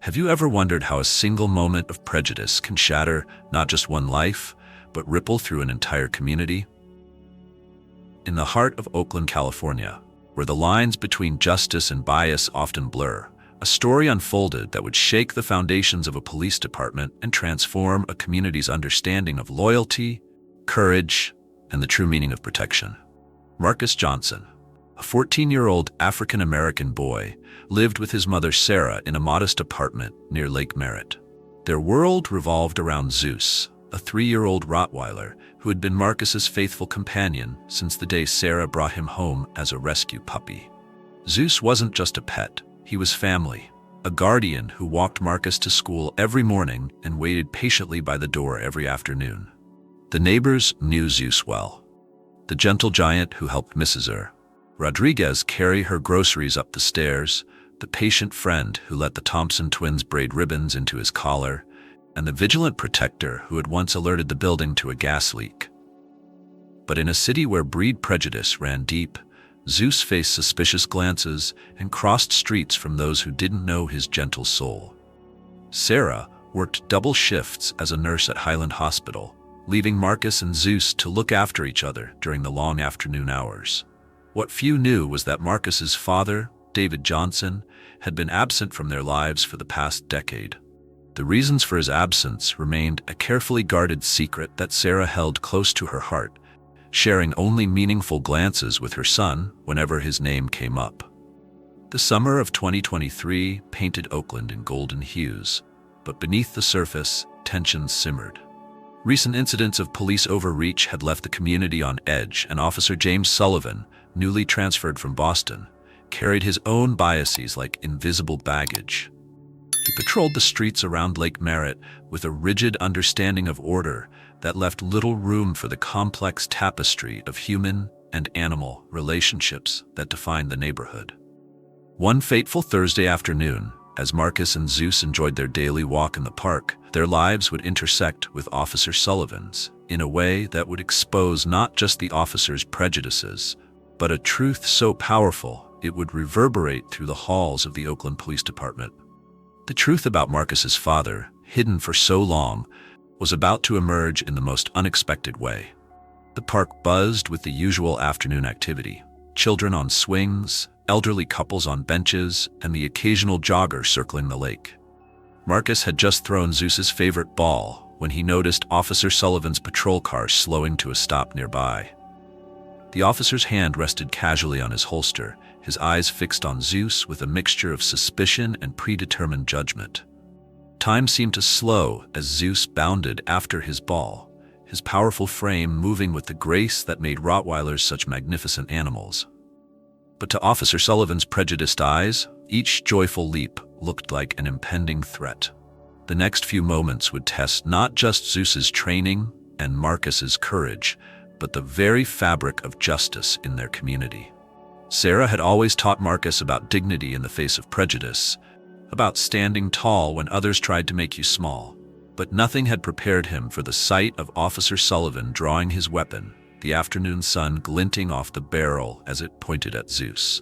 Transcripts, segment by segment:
Have you ever wondered how a single moment of prejudice can shatter not just one life, but ripple through an entire community? In the heart of Oakland, California, where the lines between justice and bias often blur, a story unfolded that would shake the foundations of a police department and transform a community's understanding of loyalty, courage, and the true meaning of protection. Marcus Johnson, a 14-year-old African-American boy, lived with his mother Sarah in a modest apartment near Lake Merritt. Their world revolved around Zeus, a 3-year-old Rottweiler who had been Marcus's faithful companion since the day Sarah brought him home as a rescue puppy. Zeus wasn't just a pet, he was family, a guardian who walked Marcus to school every morning and waited patiently by the door every afternoon. The neighbors knew Zeus well. The gentle giant who helped Mrs. Rodriguez carry her groceries up the stairs, the patient friend who let the Thompson twins braid ribbons into his collar, and the vigilant protector who had once alerted the building to a gas leak. But in a city where breed prejudice ran deep, Zeus faced suspicious glances and crossed streets from those who didn't know his gentle soul. Sarah worked double shifts as a nurse at Highland Hospital, leaving Marcus and Zeus to look after each other during the long afternoon hours. What few knew was that Marcus's father, David Johnson, had been absent from their lives for the past decade. The reasons for his absence remained a carefully guarded secret that Sarah held close to her heart, sharing only meaningful glances with her son whenever his name came up. The summer of 2023 painted Oakland in golden hues, but beneath the surface, tensions simmered. Recent incidents of police overreach had left the community on edge, and Officer James Sullivan, newly transferred from Boston, carried his own biases like invisible baggage. He patrolled the streets around Lake Merritt with a rigid understanding of order that left little room for the complex tapestry of human and animal relationships that defined the neighborhood. One fateful Thursday afternoon, as Marcus and Zeus enjoyed their daily walk in the park, their lives would intersect with Officer Sullivan's in a way that would expose not just the officer's prejudices, but a truth so powerful it would reverberate through the halls of the Oakland Police Department. The truth about Marcus's father, hidden for so long, was about to emerge in the most unexpected way. The park buzzed with the usual afternoon activity: children on swings, elderly couples on benches, and the occasional jogger circling the lake. Marcus had just thrown Zeus's favorite ball when he noticed Officer Sullivan's patrol car slowing to a stop nearby. The officer's hand rested casually on his holster, his eyes fixed on Zeus with a mixture of suspicion and predetermined judgment. Time seemed to slow as Zeus bounded after his ball, his powerful frame moving with the grace that made Rottweilers such magnificent animals. But to Officer Sullivan's prejudiced eyes, each joyful leap looked like an impending threat. The next few moments would test not just Zeus's training and Marcus's courage, but the very fabric of justice in their community. Sarah had always taught Marcus about dignity in the face of prejudice, about standing tall when others tried to make you small. But nothing had prepared him for the sight of Officer Sullivan drawing his weapon, the afternoon sun glinting off the barrel as it pointed at Zeus.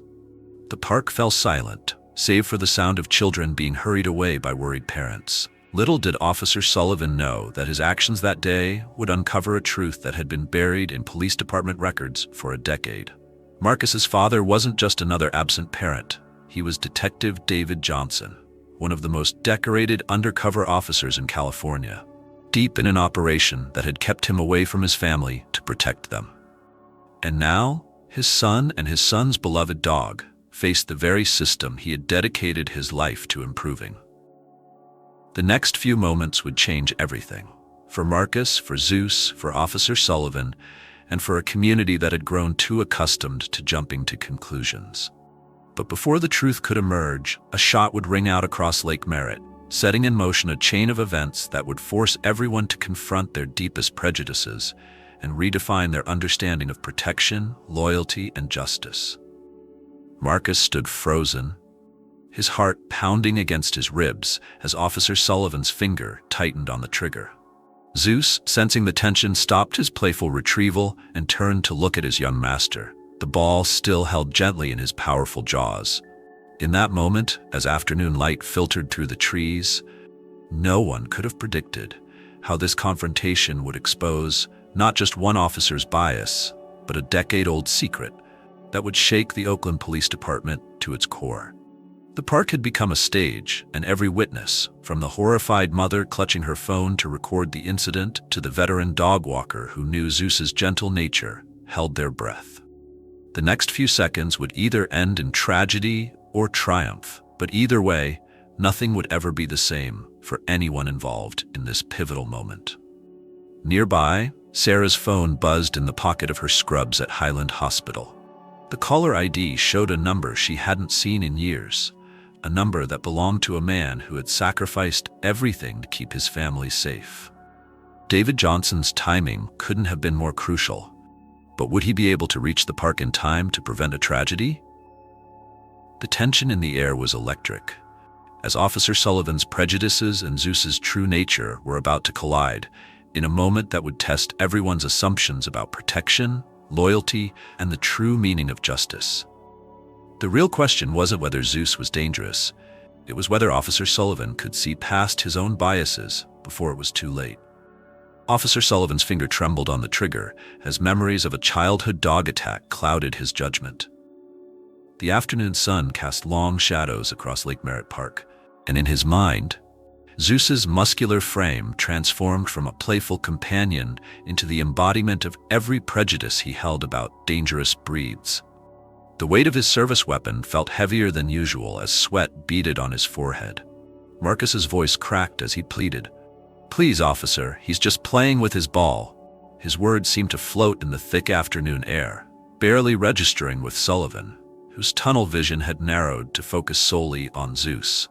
The park fell silent, save for the sound of children being hurried away by worried parents. Little did Officer Sullivan know that his actions that day would uncover a truth that had been buried in police department records for a decade. Marcus's father wasn't just another absent parent. He was Detective David Johnson, one of the most decorated undercover officers in California, deep in an operation that had kept him away from his family to protect them. And now, his son and his son's beloved dog faced the very system he had dedicated his life to improving. The next few moments would change everything. For Marcus, for Zeus, for Officer Sullivan, and for a community that had grown too accustomed to jumping to conclusions. But before the truth could emerge, a shot would ring out across Lake Merritt, setting in motion a chain of events that would force everyone to confront their deepest prejudices and redefine their understanding of protection, loyalty, and justice. Marcus stood frozen, his heart pounding against his ribs as Officer Sullivan's finger tightened on the trigger. Zeus, sensing the tension, stopped his playful retrieval and turned to look at his young master, the ball still held gently in his powerful jaws. In that moment, as afternoon light filtered through the trees, no one could have predicted how this confrontation would expose not just one officer's bias, but a decade-old secret that would shake the Oakland Police Department to its core. The park had become a stage, and every witness, from the horrified mother clutching her phone to record the incident to the veteran dog walker who knew Zeus's gentle nature, held their breath. The next few seconds would either end in tragedy or triumph, but either way, nothing would ever be the same for anyone involved in this pivotal moment. Nearby, Sarah's phone buzzed in the pocket of her scrubs at Highland Hospital. The caller ID showed a number she hadn't seen in years, a number that belonged to a man who had sacrificed everything to keep his family safe. David Johnson's timing couldn't have been more crucial, but would he be able to reach the park in time to prevent a tragedy? The tension in the air was electric, as Officer Sullivan's prejudices and Zeus's true nature were about to collide in a moment that would test everyone's assumptions about protection, loyalty, and the true meaning of justice. The real question wasn't whether Zeus was dangerous, it was whether Officer Sullivan could see past his own biases before it was too late. Officer Sullivan's finger trembled on the trigger as memories of a childhood dog attack clouded his judgment. The afternoon sun cast long shadows across Lake Merritt Park, and in his mind, Zeus's muscular frame transformed from a playful companion into the embodiment of every prejudice he held about dangerous breeds. The weight of his service weapon felt heavier than usual as sweat beaded on his forehead. Marcus's voice cracked as he pleaded, "Please, officer, he's just playing with his ball." His words seemed to float in the thick afternoon air, barely registering with Sullivan, whose tunnel vision had narrowed to focus solely on Zeus.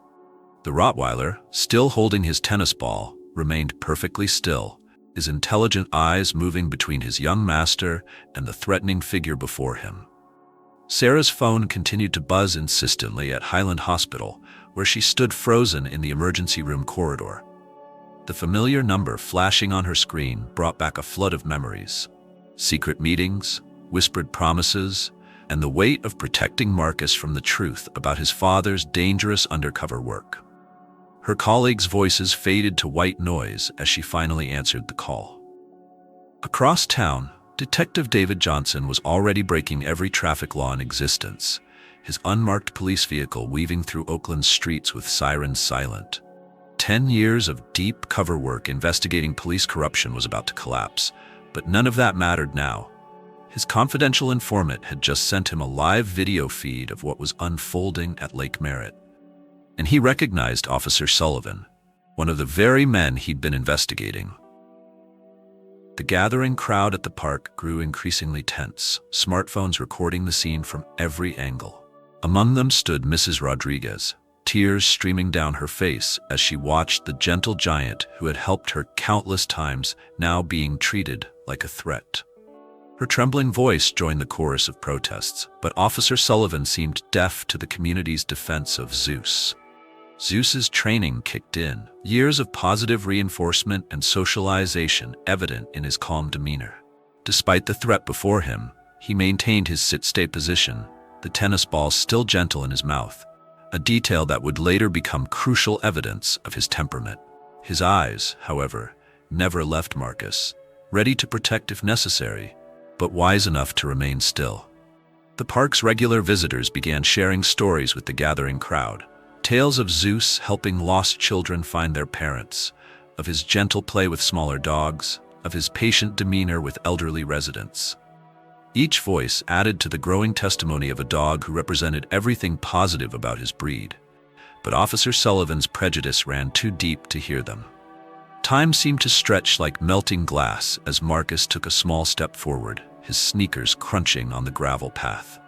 The Rottweiler, still holding his tennis ball, remained perfectly still, his intelligent eyes moving between his young master and the threatening figure before him. Sarah's phone continued to buzz insistently at Highland Hospital, where she stood frozen in the emergency room corridor. The familiar number flashing on her screen brought back a flood of memories. Secret meetings, whispered promises, and the weight of protecting Marcus from the truth about his father's dangerous undercover work. Her colleagues' voices faded to white noise as she finally answered the call. Across town, Detective David Johnson was already breaking every traffic law in existence, his unmarked police vehicle weaving through Oakland's streets with sirens silent. 10 years of deep cover work investigating police corruption was about to collapse, but none of that mattered now. His confidential informant had just sent him a live video feed of what was unfolding at Lake Merritt. And he recognized Officer Sullivan, one of the very men he'd been investigating. The gathering crowd at the park grew increasingly tense, smartphones recording the scene from every angle. Among them stood Mrs. Rodriguez, tears streaming down her face as she watched the gentle giant who had helped her countless times now being treated like a threat. Her trembling voice joined the chorus of protests, but Officer Sullivan seemed deaf to the community's defense of Zeus. Zeus's training kicked in, years of positive reinforcement and socialization evident in his calm demeanor. Despite the threat before him, he maintained his sit-stay position, the tennis ball still gentle in his mouth, a detail that would later become crucial evidence of his temperament. His eyes, however, never left Marcus, ready to protect if necessary, but wise enough to remain still. The park's regular visitors began sharing stories with the gathering crowd. Tales of Zeus helping lost children find their parents, of his gentle play with smaller dogs, of his patient demeanor with elderly residents. Each voice added to the growing testimony of a dog who represented everything positive about his breed. But Officer Sullivan's prejudice ran too deep to hear them. Time seemed to stretch like melting glass as Marcus took a small step forward, his sneakers crunching on the gravel path.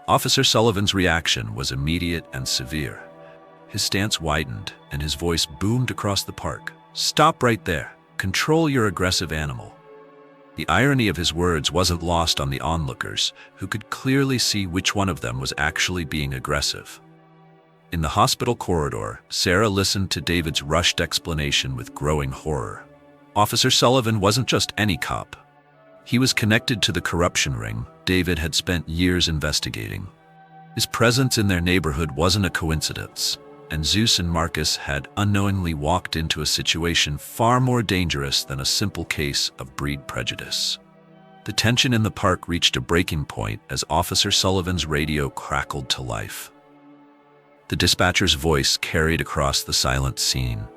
Officer Sullivan's reaction was immediate and severe. His stance widened, and his voice boomed across the park. "Stop right there. Control your aggressive animal." The irony of his words wasn't lost on the onlookers, who could clearly see which one of them was actually being aggressive. In the hospital corridor, Sarah listened to David's rushed explanation with growing horror. Officer Sullivan wasn't just any cop. He was connected to the corruption ring David had spent years investigating. His presence in their neighborhood wasn't a coincidence, and Zeus and Marcus had unknowingly walked into a situation far more dangerous than a simple case of breed prejudice. The tension in the park reached a breaking point as Officer Sullivan's radio crackled to life. The dispatcher's voice carried across the silent scene.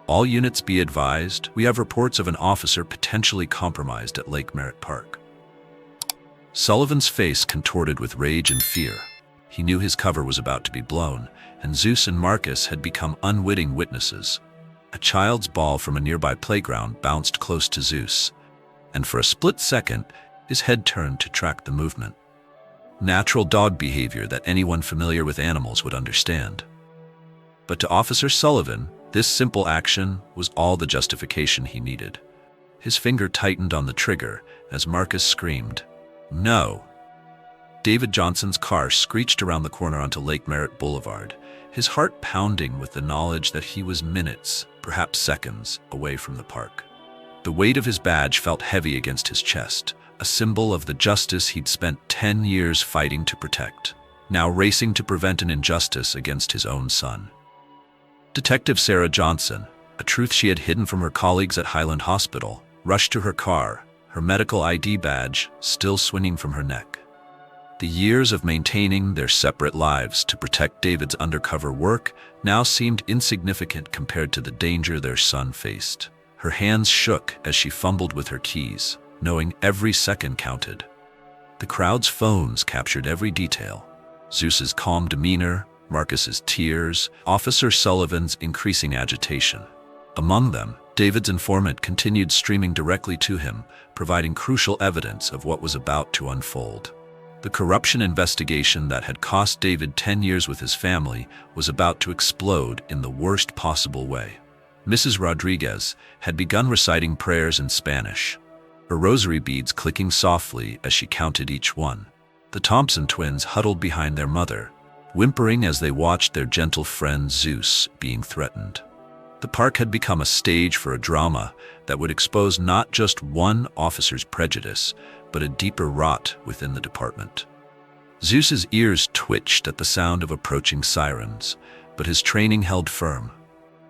"All units be advised, we have reports of an officer potentially compromised at Lake Merritt Park." Sullivan's face contorted with rage and fear. He knew his cover was about to be blown, and Zeus and Marcus had become unwitting witnesses. A child's ball from a nearby playground bounced close to Zeus, and for a split second, his head turned to track the movement. Natural dog behavior that anyone familiar with animals would understand. But to Officer Sullivan, this simple action was all the justification he needed. His finger tightened on the trigger as Marcus screamed, "No!" David Johnson's car screeched around the corner onto Lake Merritt Boulevard, his heart pounding with the knowledge that he was minutes, perhaps seconds, away from the park. The weight of his badge felt heavy against his chest, a symbol of the justice he'd spent 10 years fighting to protect, now racing to prevent an injustice against his own son. Detective Sarah Johnson, a truth she had hidden from her colleagues at Highland Hospital, rushed to her car, her medical ID badge still swinging from her neck. The years of maintaining their separate lives to protect David's undercover work now seemed insignificant compared to the danger their son faced. Her hands shook as she fumbled with her keys, knowing every second counted. The crowd's phones captured every detail: Zeus's calm demeanor, Marcus's tears, Officer Sullivan's increasing agitation. Among them, David's informant continued streaming directly to him, providing crucial evidence of what was about to unfold. The corruption investigation that had cost David 10 years with his family was about to explode in the worst possible way. Mrs. Rodriguez had begun reciting prayers in Spanish, her rosary beads clicking softly as she counted each one. The Thompson twins huddled behind their mother, whimpering as they watched their gentle friend Zeus being threatened. The park had become a stage for a drama that would expose not just one officer's prejudice, but a deeper rot within the department. Zeus's ears twitched at the sound of approaching sirens, but his training held firm.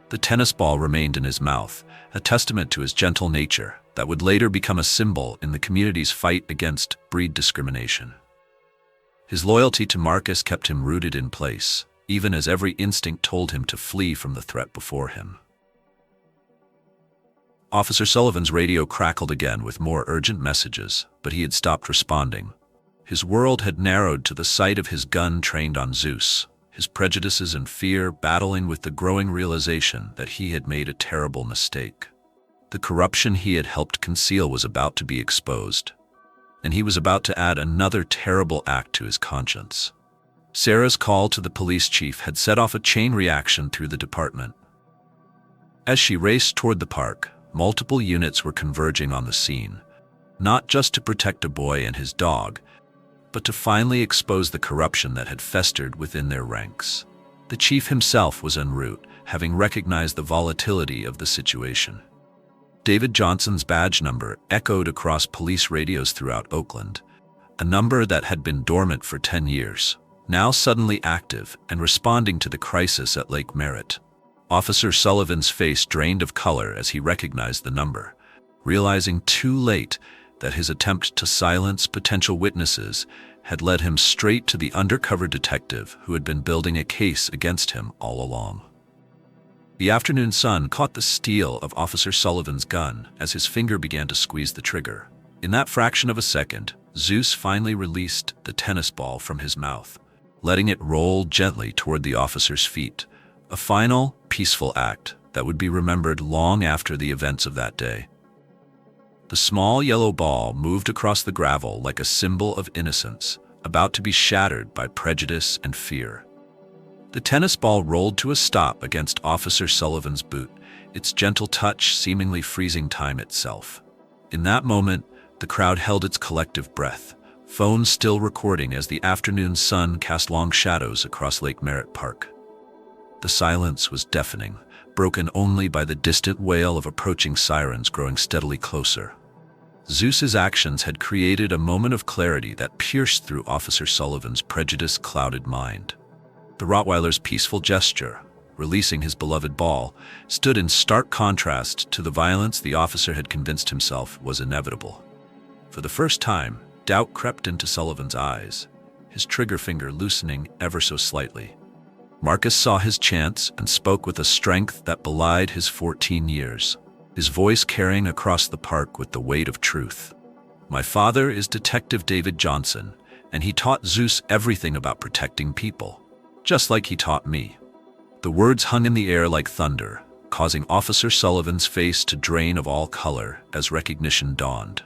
The tennis ball remained in his mouth, a testament to his gentle nature that would later become a symbol in the community's fight against breed discrimination. His loyalty to Marcus kept him rooted in place, even as every instinct told him to flee from the threat before him. Officer Sullivan's radio crackled again with more urgent messages, but he had stopped responding. His world had narrowed to the sight of his gun trained on Zeus, his prejudices and fear battling with the growing realization that he had made a terrible mistake. The corruption he had helped conceal was about to be exposed, and he was about to add another terrible act to his conscience. Sarah's call to the police chief had set off a chain reaction through the department. As she raced toward the park, multiple units were converging on the scene, not just to protect a boy and his dog, but to finally expose the corruption that had festered within their ranks. The chief himself was en route, having recognized the volatility of the situation. David Johnson's badge number echoed across police radios throughout Oakland, a number that had been dormant for 10 years, now suddenly active and responding to the crisis at Lake Merritt. Officer Sullivan's face drained of color as he recognized the number, realizing too late that his attempt to silence potential witnesses had led him straight to the undercover detective who had been building a case against him all along. The afternoon sun caught the steel of Officer Sullivan's gun as his finger began to squeeze the trigger. In that fraction of a second, Zeus finally released the tennis ball from his mouth, letting it roll gently toward the officer's feet, a final, peaceful act that would be remembered long after the events of that day. The small yellow ball moved across the gravel like a symbol of innocence, about to be shattered by prejudice and fear. The tennis ball rolled to a stop against Officer Sullivan's boot, its gentle touch seemingly freezing time itself. In that moment, the crowd held its collective breath, phones still recording as the afternoon sun cast long shadows across Lake Merritt Park. The silence was deafening, broken only by the distant wail of approaching sirens growing steadily closer. Zeus's actions had created a moment of clarity that pierced through Officer Sullivan's prejudice-clouded mind. The Rottweiler's peaceful gesture, releasing his beloved ball, stood in stark contrast to the violence the officer had convinced himself was inevitable. For the first time, doubt crept into Sullivan's eyes, his trigger finger loosening ever so slightly. Marcus saw his chance and spoke with a strength that belied his 14 years, his voice carrying across the park with the weight of truth. "My father is Detective David Johnson, and he taught Zeus everything about protecting people, just like he taught me." The words hung in the air like thunder, causing Officer Sullivan's face to drain of all color as recognition dawned.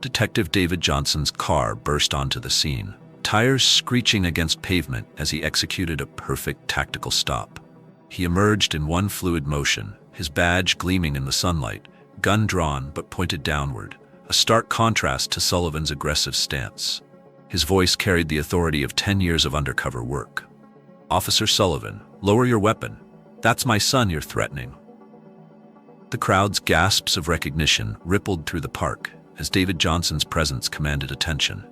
Detective David Johnson's car burst onto the scene, tires screeching against pavement as he executed a perfect tactical stop. He emerged in one fluid motion, his badge gleaming in the sunlight, gun drawn but pointed downward, a stark contrast to Sullivan's aggressive stance. His voice carried the authority of 10 years of undercover work. "Officer Sullivan, lower your weapon. That's my son you're threatening." The crowd's gasps of recognition rippled through the park as David Johnson's presence commanded attention.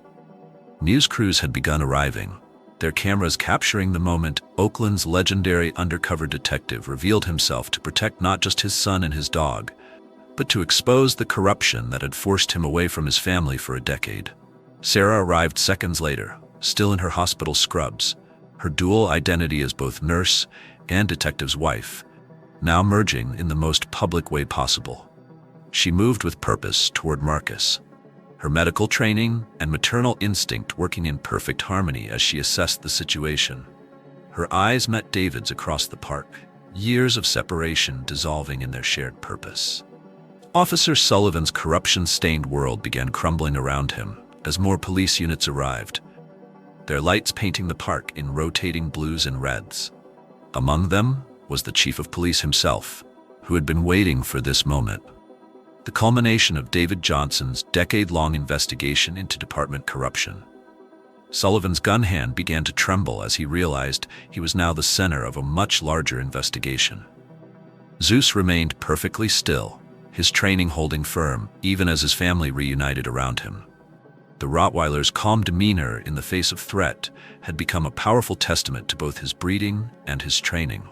News crews had begun arriving, their cameras capturing the moment Oakland's legendary undercover detective revealed himself to protect not just his son and his dog, but to expose the corruption that had forced him away from his family for a decade. Sarah arrived seconds later, still in her hospital scrubs, her dual identity as both nurse and detective's wife, now merging in the most public way possible. She moved with purpose toward Marcus, her medical training and maternal instinct working in perfect harmony as she assessed the situation. Her eyes met David's across the park, years of separation dissolving in their shared purpose. Officer Sullivan's corruption-stained world began crumbling around him as more police units arrived, their lights painting the park in rotating blues and reds. Among them was the chief of police himself, who had been waiting for this moment. The culmination of David Johnson's decade-long investigation into department corruption. Sullivan's gun hand began to tremble as he realized he was now the center of a much larger investigation. Zeus remained perfectly still, his training holding firm even as his family reunited around him. The Rottweiler's calm demeanor in the face of threat had become a powerful testament to both his breeding and his training.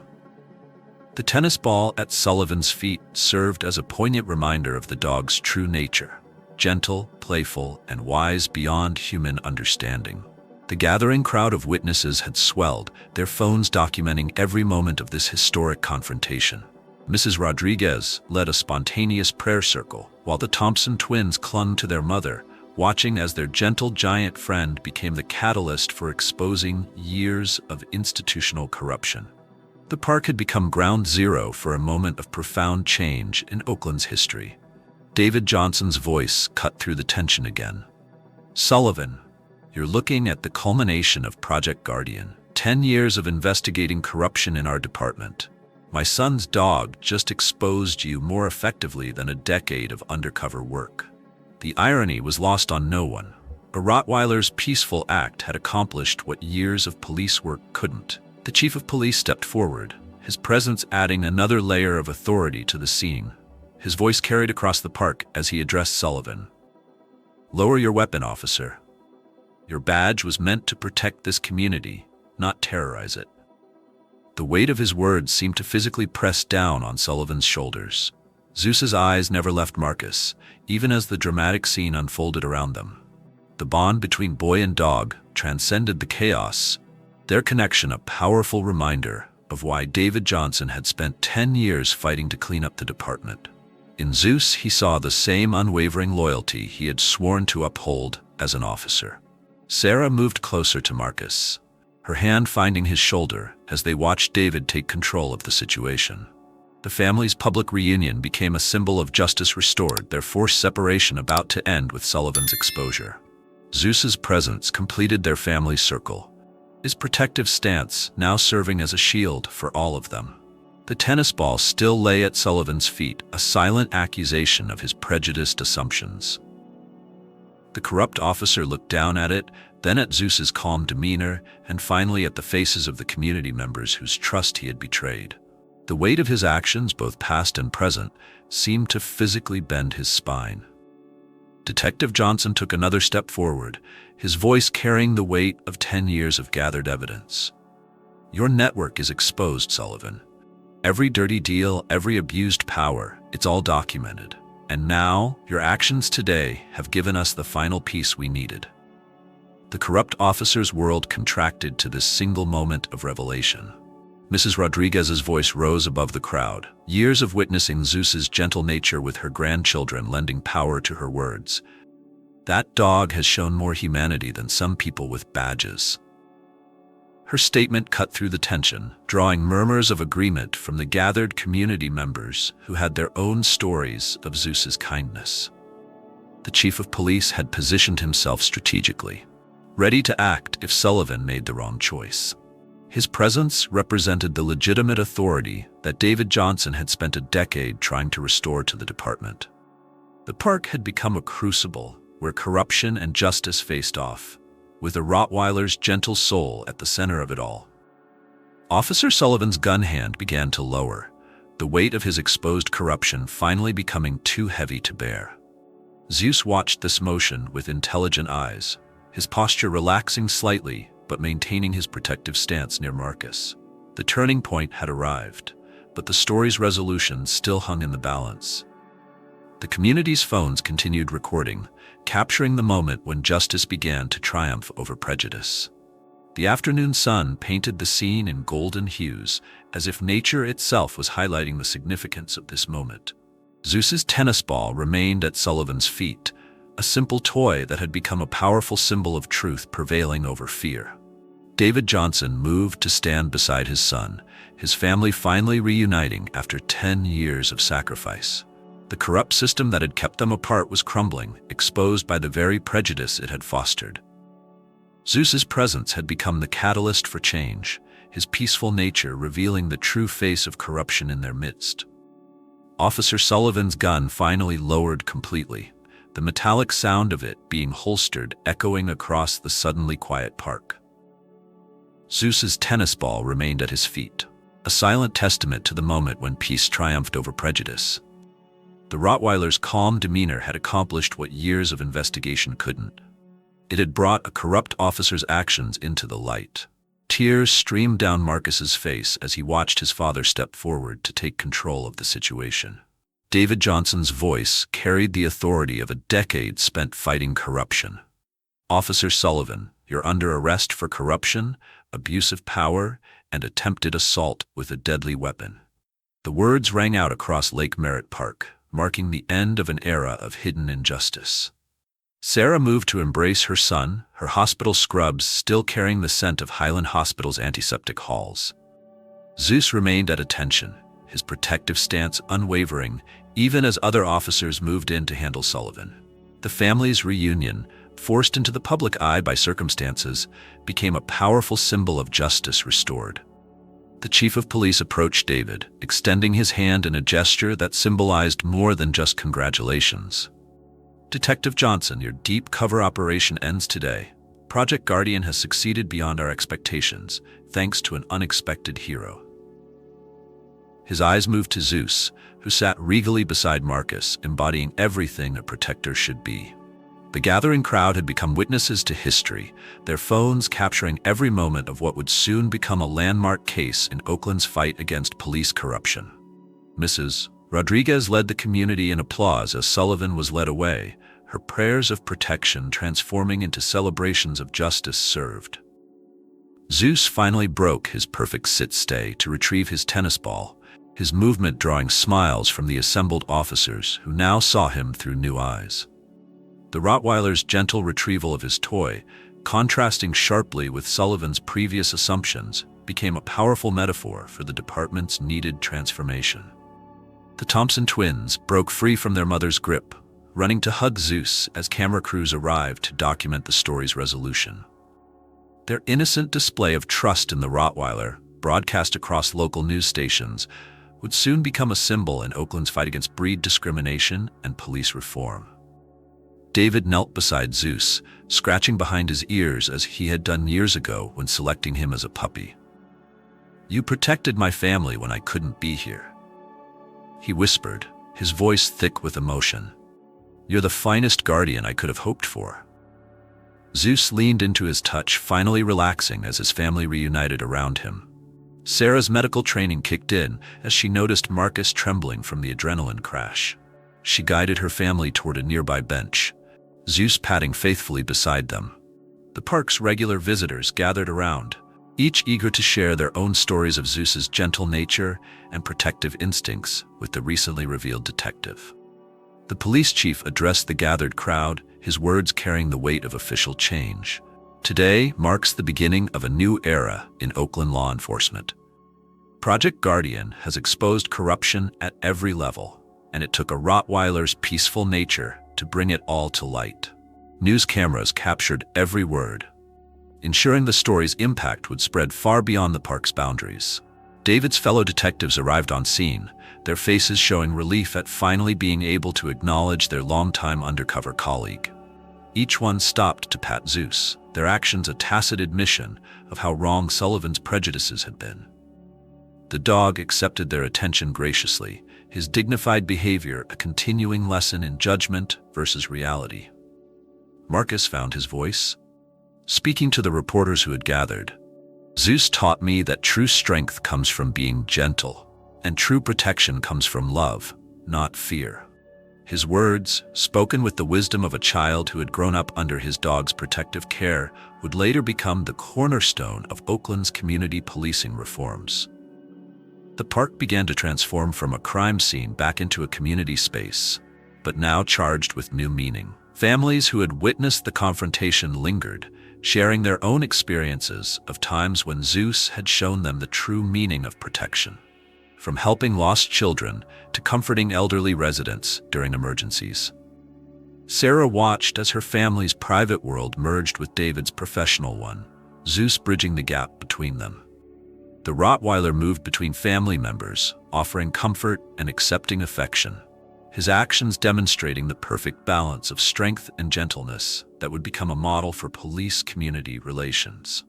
The tennis ball at Sullivan's feet served as a poignant reminder of the dog's true nature, gentle, playful, and wise beyond human understanding. The gathering crowd of witnesses had swelled, their phones documenting every moment of this historic confrontation. Mrs. Rodriguez led a spontaneous prayer circle, while the Thompson twins clung to their mother, watching as their gentle giant friend became the catalyst for exposing years of institutional corruption. The park had become ground zero for a moment of profound change in Oakland's history. David Johnson's voice cut through the tension again. "Sullivan, you're looking at the culmination of Project Guardian, 10 years of investigating corruption in our department. My son's dog just exposed you more effectively than a decade of undercover work." The irony was lost on no one. A Rottweiler's peaceful act had accomplished what years of police work couldn't. The chief of police stepped forward, his presence adding another layer of authority to the scene. His voice carried across the park as he addressed Sullivan. "Lower your weapon, officer. Your badge was meant to protect this community, not terrorize it." The weight of his words seemed to physically press down on Sullivan's shoulders. Zeus's eyes never left Marcus, even as the dramatic scene unfolded around them. The bond between boy and dog transcended the chaos, their connection a powerful reminder of why David Johnson had spent 10 years fighting to clean up the department. In Zeus, he saw the same unwavering loyalty he had sworn to uphold as an officer. Sarah moved closer to Marcus, her hand finding his shoulder as they watched David take control of the situation. The family's public reunion became a symbol of justice restored, their forced separation about to end with Sullivan's exposure. Zeus's presence completed their family circle, his protective stance now serving as a shield for all of them. The tennis ball still lay at Sullivan's feet, a silent accusation of his prejudiced assumptions. The corrupt officer looked down at it, then at Zeus's calm demeanor, and finally at the faces of the community members whose trust he had betrayed. The weight of his actions, both past and present, seemed to physically bend his spine. Detective Johnson took another step forward, his voice carrying the weight of 10 years of gathered evidence. Your network is exposed, Sullivan. Every dirty deal, every abused power, it's all documented. And now, your actions today have given us the final piece we needed. The corrupt officer's world contracted to this single moment of revelation. Mrs. Rodriguez's voice rose above the crowd, years of witnessing Zeus's gentle nature with her grandchildren lending power to her words. That dog has shown more humanity than some people with badges. Her statement cut through the tension, drawing murmurs of agreement from the gathered community members who had their own stories of Zeus's kindness. The chief of police had positioned himself strategically, ready to act if Sullivan made the wrong choice. His presence represented the legitimate authority that David Johnson had spent a decade trying to restore to the department. The park had become a crucible where corruption and justice faced off, with a Rottweiler's gentle soul at the center of it all. Officer Sullivan's gun hand began to lower, the weight of his exposed corruption finally becoming too heavy to bear. Zeus watched this motion with intelligent eyes, his posture relaxing slightly but maintaining his protective stance near Marcus. The turning point had arrived, but the story's resolution still hung in the balance. The community's phones continued recording, capturing the moment when justice began to triumph over prejudice. The afternoon sun painted the scene in golden hues, as if nature itself was highlighting the significance of this moment. Zeus's tennis ball remained at Sullivan's feet, a simple toy that had become a powerful symbol of truth prevailing over fear. David Johnson moved to stand beside his son, his family finally reuniting after 10 years of sacrifice. The corrupt system that had kept them apart was crumbling, exposed by the very prejudice it had fostered. Zeus's presence had become the catalyst for change, his peaceful nature revealing the true face of corruption in their midst. Officer Sullivan's gun finally lowered completely, the metallic sound of it being holstered echoing across the suddenly quiet park. Zeus's tennis ball remained at his feet, a silent testament to the moment when peace triumphed over prejudice. The Rottweiler's calm demeanor had accomplished what years of investigation couldn't. It had brought a corrupt officer's actions into the light. Tears streamed down Marcus's face as he watched his father step forward to take control of the situation. David Johnson's voice carried the authority of a decade spent fighting corruption. Officer Sullivan, you're under arrest for corruption, abuse of power, and attempted assault with a deadly weapon. The words rang out across Lake Merritt Park, marking the end of an era of hidden injustice. Sarah moved to embrace her son, her hospital scrubs still carrying the scent of Highland Hospital's antiseptic halls. Zeus remained at attention, his protective stance unwavering, even as other officers moved in to handle Sullivan. The family's reunion, forced into the public eye by circumstances, became a powerful symbol of justice restored. The chief of police approached David, extending his hand in a gesture that symbolized more than just congratulations. Detective Johnson, your deep cover operation ends today. Project Guardian has succeeded beyond our expectations, thanks to an unexpected hero. His eyes moved to Zeus, who sat regally beside Marcus, embodying everything a protector should be. The gathering crowd had become witnesses to history, their phones capturing every moment of what would soon become a landmark case in Oakland's fight against police corruption. Mrs. Rodriguez led the community in applause as Sullivan was led away, her prayers of protection transforming into celebrations of justice served. Zeus finally broke his perfect sit-stay to retrieve his tennis ball, his movement drawing smiles from the assembled officers who now saw him through new eyes. The Rottweiler's gentle retrieval of his toy, contrasting sharply with Sullivan's previous assumptions, became a powerful metaphor for the department's needed transformation. The Thompson twins broke free from their mother's grip, running to hug Zeus as camera crews arrived to document the story's resolution. Their innocent display of trust in the Rottweiler, broadcast across local news stations, would soon become a symbol in Oakland's fight against breed discrimination and police reform. David knelt beside Zeus, scratching behind his ears as he had done years ago when selecting him as a puppy. "You protected my family when I couldn't be here," he whispered, his voice thick with emotion. You're the finest guardian I could have hoped for." Zeus leaned into his touch, finally relaxing as his family reunited around him. Sarah's medical training kicked in as she noticed Marcus trembling from the adrenaline crash. She guided her family toward a nearby bench, Zeus padding faithfully beside them. The park's regular visitors gathered around, each eager to share their own stories of Zeus's gentle nature and protective instincts with the recently revealed detective. The police chief addressed the gathered crowd, his words carrying the weight of official change. Today marks the beginning of a new era in Oakland law enforcement. Project Guardian has exposed corruption at every level, and it took a Rottweiler's peaceful nature to bring it all to light. News cameras captured every word, ensuring the story's impact would spread far beyond the park's boundaries. David's fellow detectives arrived on scene, their faces showing relief at finally being able to acknowledge their longtime undercover colleague. Each one stopped to pat Zeus, their actions a tacit admission of how wrong Sullivan's prejudices had been. The dog accepted their attention graciously, his dignified behavior a continuing lesson in judgment versus reality. Marcus found his voice. Speaking to the reporters who had gathered, "Zeus taught me that true strength comes from being gentle, and true protection comes from love, not fear." His words, spoken with the wisdom of a child who had grown up under his dog's protective care, would later become the cornerstone of Oakland's community policing reforms. The park began to transform from a crime scene back into a community space, but now charged with new meaning. Families who had witnessed the confrontation lingered, sharing their own experiences of times when Zeus had shown them the true meaning of protection. From helping lost children to comforting elderly residents during emergencies. Sarah watched as her family's private world merged with David's professional one, Zeus bridging the gap between them. The Rottweiler moved between family members, offering comfort and accepting affection, his actions demonstrating the perfect balance of strength and gentleness that would become a model for police-community relations.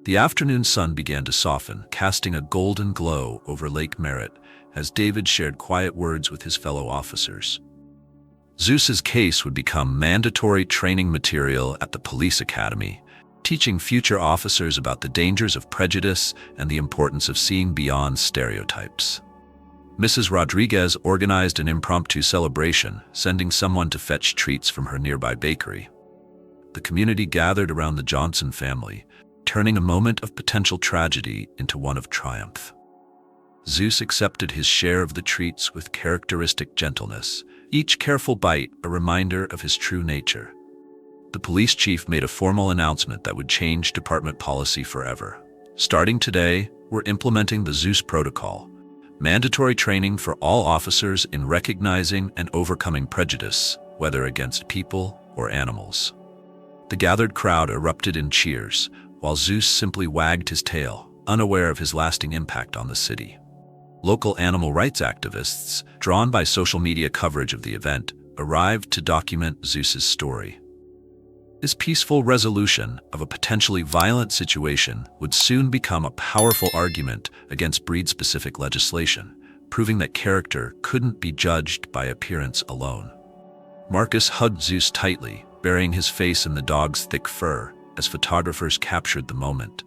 The afternoon sun began to soften, casting a golden glow over Lake Merritt as David shared quiet words with his fellow officers. Zeus's case would become mandatory training material at the police academy, teaching future officers about the dangers of prejudice and the importance of seeing beyond stereotypes. Mrs. Rodriguez organized an impromptu celebration, sending someone to fetch treats from her nearby bakery. The community gathered around the Johnson family, turning a moment of potential tragedy into one of triumph. Zeus accepted his share of the treats with characteristic gentleness, each careful bite a reminder of his true nature. The police chief made a formal announcement that would change department policy forever. Starting today, we're implementing the Zeus Protocol, mandatory training for all officers in recognizing and overcoming prejudice, whether against people or animals. The gathered crowd erupted in cheers, while Zeus simply wagged his tail, unaware of his lasting impact on the city. Local animal rights activists, drawn by social media coverage of the event, arrived to document Zeus's story. This peaceful resolution of a potentially violent situation would soon become a powerful argument against breed-specific legislation, proving that character couldn't be judged by appearance alone. Marcus hugged Zeus tightly, burying his face in the dog's thick fur as photographers captured the moment.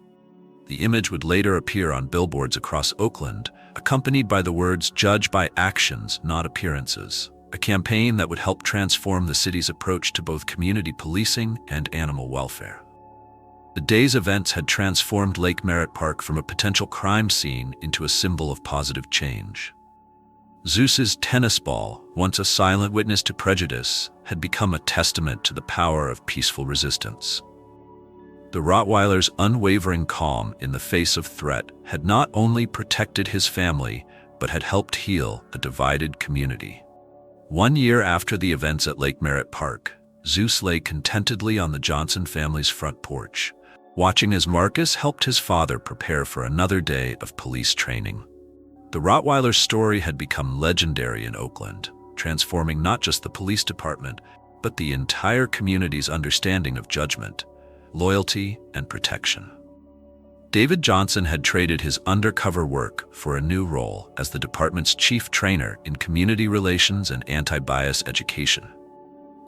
The image would later appear on billboards across Oakland, accompanied by the words "Judge by actions, not appearances," a campaign that would help transform the city's approach to both community policing and animal welfare. The day's events had transformed Lake Merritt Park from a potential crime scene into a symbol of positive change. Zeus's tennis ball, once a silent witness to prejudice, had become a testament to the power of peaceful resistance. The Rottweiler's unwavering calm in the face of threat had not only protected his family, but had helped heal a divided community. 1 year after the events at Lake Merritt Park, Zeus lay contentedly on the Johnson family's front porch, watching as Marcus helped his father prepare for another day of police training. The Rottweiler story had become legendary in Oakland, transforming not just the police department, but the entire community's understanding of judgment, loyalty, and protection. David Johnson had traded his undercover work for a new role as the department's chief trainer in community relations and anti-bias education.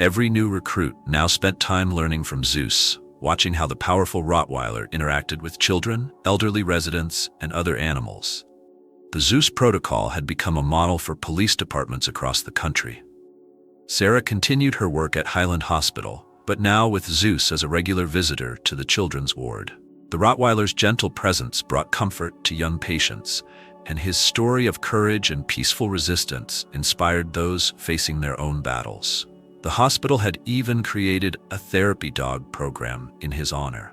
Every new recruit now spent time learning from Zeus, watching how the powerful Rottweiler interacted with children, elderly residents, and other animals. The Zeus protocol had become a model for police departments across the country. Sarah continued her work at Highland Hospital, but now with Zeus as a regular visitor to the children's ward. The Rottweiler's gentle presence brought comfort to young patients, and his story of courage and peaceful resistance inspired those facing their own battles. The hospital had even created a therapy dog program in his honor.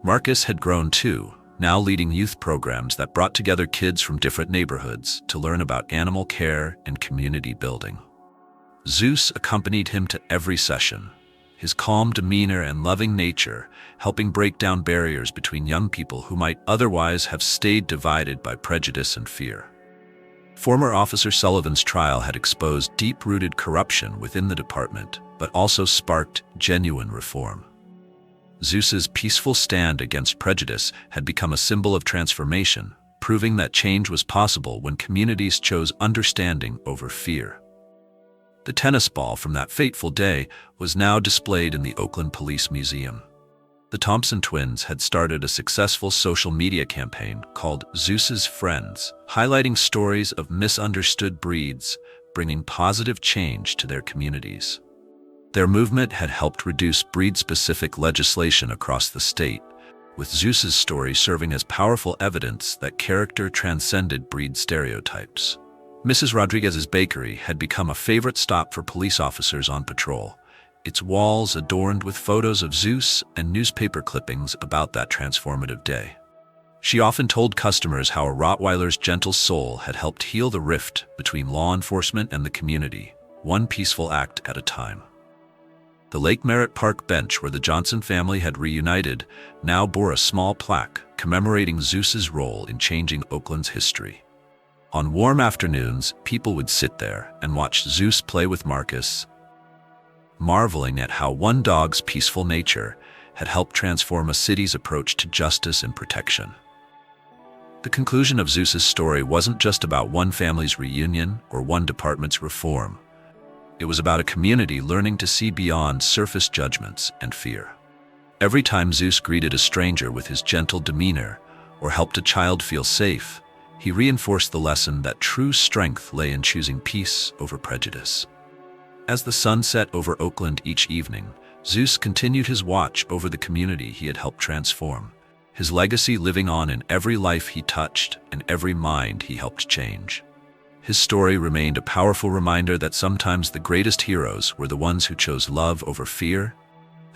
Marcus had grown too, now leading youth programs that brought together kids from different neighborhoods to learn about animal care and community building. Zeus accompanied him to every session, his calm demeanor and loving nature helping break down barriers between young people who might otherwise have stayed divided by prejudice and fear. Former Officer Sullivan's trial had exposed deep-rooted corruption within the department, but also sparked genuine reform. Zeus's peaceful stand against prejudice had become a symbol of transformation, proving that change was possible when communities chose understanding over fear. The tennis ball from that fateful day was now displayed in the Oakland Police Museum. The Thompson twins had started a successful social media campaign called Zeus's Friends, highlighting stories of misunderstood breeds, bringing positive change to their communities. Their movement had helped reduce breed-specific legislation across the state, with Zeus's story serving as powerful evidence that character transcended breed stereotypes. Mrs. Rodriguez's bakery had become a favorite stop for police officers on patrol, its walls adorned with photos of Zeus and newspaper clippings about that transformative day. She often told customers how a Rottweiler's gentle soul had helped heal the rift between law enforcement and the community, one peaceful act at a time. The Lake Merritt Park bench where the Johnson family had reunited now bore a small plaque commemorating Zeus's role in changing Oakland's history. On warm afternoons, people would sit there and watch Zeus play with Marcus, marveling at how one dog's peaceful nature had helped transform a city's approach to justice and protection. The conclusion of Zeus's story wasn't just about one family's reunion or one department's reform. It was about a community learning to see beyond surface judgments and fear. Every time Zeus greeted a stranger with his gentle demeanor or helped a child feel safe, he reinforced the lesson that true strength lay in choosing peace over prejudice. As the sun set over Oakland each evening, Zeus continued his watch over the community he had helped transform, his legacy living on in every life he touched and every mind he helped change. His story remained a powerful reminder that sometimes the greatest heroes were the ones who chose love over fear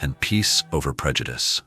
and peace over prejudice.